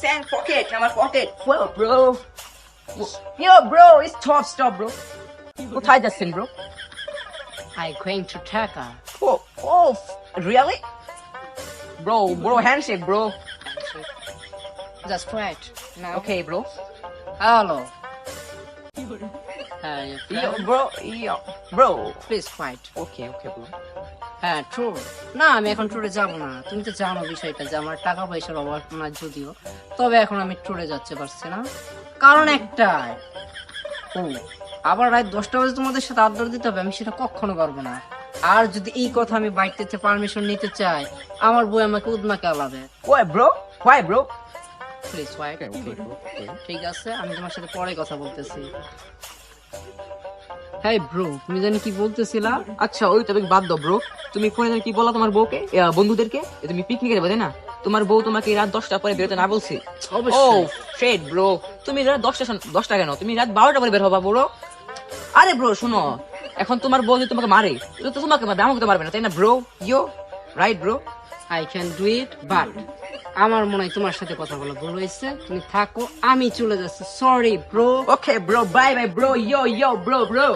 sand pocket, আমার pocket. Well, bro. Yo, bro, it's top stop, bro. কোথায় যাচ্ছেন, bro? I going to Dhaka. Oh, really? Bro, handshake, bro. Just wait. Now. Okay, bro. Hello. Bro. Please fight. Okay, bro. হ্যাঁ tour না আমি এখন ট্যুরে যাব না, তুমি তো জানো বিষয়টা যে আমার টাকা পয়সার অভাব না যদিও, তবে এখন আমি ট্যুরে যাচ্ছে পারছি না কারণ একটাই, ও আবার রাত 10টা বাজে তোমাদের সাথে আড্ডা দিতে হবে, আমি সেটা কখনো পারবো না। আর যদি এই কথা আমি বাইক থেকে পারমিশন নিতে চাই, আমার বই আমাকে উদমাকে আলাদে। Why, bro? Please wait. ঠিক আছে, আমি তোমার সাথে পরে কথা বলতেছি। হ্যাঁ ব্রো, তুমি জানি কি বলতেছিলা? আচ্ছা, ওই টপিক বাদ দাও, ব্রো। তুমি ফোনে কি বলা তোমার বউকে, বন্ধুদেরকে তুমি পিকনিকে যাবে, তাই না? তোমার বউ তোমাকে রাত 10টা পরে বেরোতে না বলছে? অবশ্যই। Shit, bro. তুমি রাত 10টা কেন, তুমি রাত 12টা পরে বের হবা, ব্রো। আরে ব্রো শোনো, এখন তোমার বউ যদি তোমাকে মারে, তো তোমাকে মারবে, আমাকে তো মারবে না, তাই না bro? Right bro? I can do it, but আমার মনে হয় তোমার সাথে কথা বলা ভুল হয়েছে, তুমি থাকো, আমি চলে যাচ্ছি। Sorry bro. Okay bro, by bro, bro.